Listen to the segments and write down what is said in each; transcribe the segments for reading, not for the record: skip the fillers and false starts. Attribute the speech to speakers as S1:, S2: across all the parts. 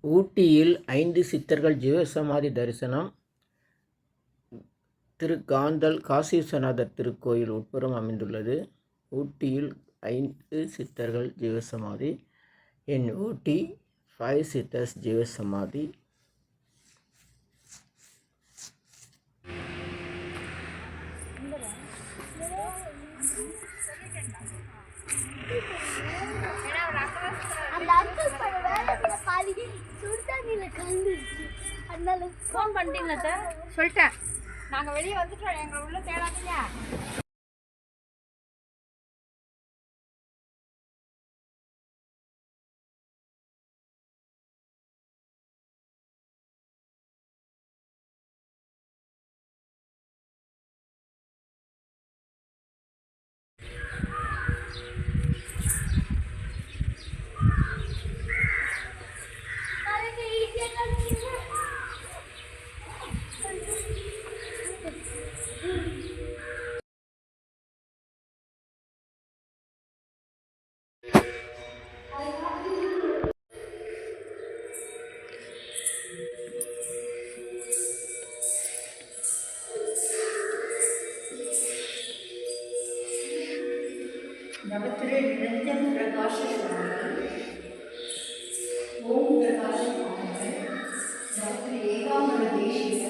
S1: ஊட்டியில் 5 சித்தர்கள் ஜீவசமாதி தரிசனம். திருக்காந்தல் காசி விஸ்வநாதர் திருக்கோயில் உட்புறம் அமைந்துள்ளது. ஊட்டியில் 5 சித்தர்கள் ஜீவசமாதி. இன் ஊட்டி 5 சித்தர்ஸ் ஜீவசமாதி.
S2: ஃபோன் பண்ணிட்டீங்களா சார்? சொல்லிட்டேன், நாங்கள் வெளியே வந்துட்டோம், எங்களை உள்ள தேடாதீங்க.
S3: नवत्रे निरंजन प्रकाश स्वामी ओम प्रकाश स्वामी नवत्रे एकांबर देशीय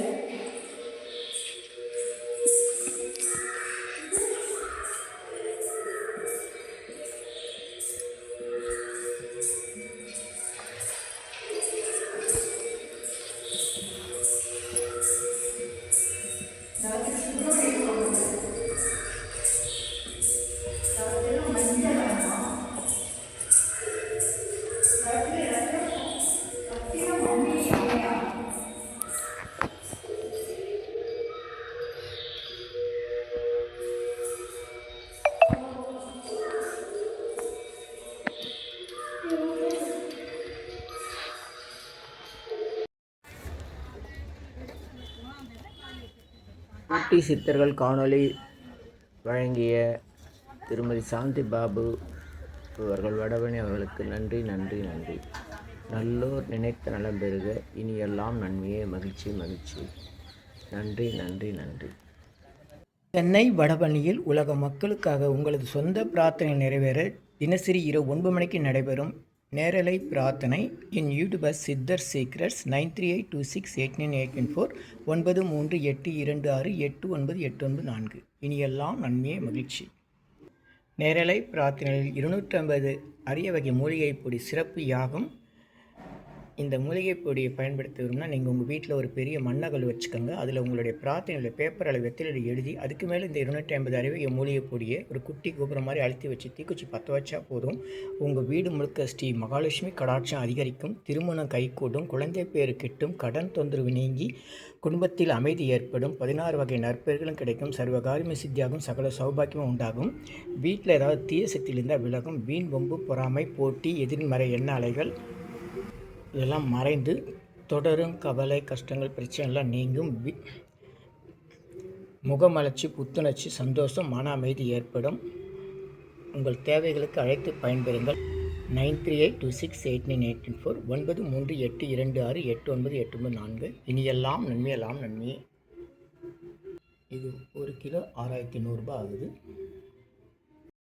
S1: ஊட்டி சித்தர்கள் காணொளி வழங்கிய திருமதி சாந்தி பாபு அவர்கள் வடபழனி அவர்களுக்கு நன்றி நன்றி நன்றி. நல்லோர் நினைத்த நலம் பெறுக, இனியெல்லாம் நன்மையே, மகிழ்ச்சி மகிழ்ச்சி. நன்றி நன்றி நன்றி.
S4: சென்னை வடபழனியில் உலக மக்களுக்காக உங்களது சொந்த பிரார்த்தனை நிறைவேற தினசரி இரவு 9 மணிக்கு நடைபெறும் நேரலை பிரார்த்தனை இன் யூடியூபர்ஸ் சித்தர் சீக்ரெட்ஸ் 9382689894 938226898994. இனியெல்லாம் நன்மையே மகிழ்ச்சி. நேரலை பிரார்த்தனையில் 250 அரிய வகை மூலிகை பொடி சிறப்பு யாகம். இந்த மூலிகை பொடியை பயன்படுத்த விரும்பினா நீங்கள் உங்கள் வீட்டில் ஒரு பெரிய மண்ணகல் வச்சுக்கோங்க. அதில் உங்களுடைய பிரார்த்தனையில் பேப்பர் அளவு வெத்திலையில் எழுதி அதுக்கு மேலே இந்த 250 அரிய மூலிகை பொடியை ஒரு குட்டி கோபுரம் மாதிரி அழுத்தி வச்சு தீக்குச்சி பற்ற வச்சா போதும். உங்கள் வீடு முழுக்க ஸ்ரீ மகாலட்சுமி கடாட்சம் அதிகரிக்கும், திருமணம் கைகூடும், குழந்தை பேரு கிட்டும், கடன் தொந்தரவு நீங்கி குடும்பத்தில் அமைதி ஏற்படும், 16 வகை நற்பெயர்களும் கிடைக்கும், சர்வகாரியமே சித்தியாகும், சகல சௌபாக்கியமும் உண்டாகும். வீட்டில் ஏதாவது தீய சக்தியில் இருந்தால் விலகும். வீண் வம்பு பொறாமை போட்டி எதிர்மறை எண்ண அலைகள் இதெல்லாம் மறைந்து தொடரும் கவலை கஷ்டங்கள் பிரச்சனைலாம் நீங்கும். முகமலர்ச்சி புத்துணர்ச்சி சந்தோஷம் மன அமைதி ஏற்படும். உங்கள் தேவைகளுக்கு அழைத்து பயன்பெறுங்கள். 9382689894 938226898994. இனியெல்லாம் நன்மையெல்லாம் நன்மையே. இது 1 கிலோ 6100 ரூபாய் ஆகுது.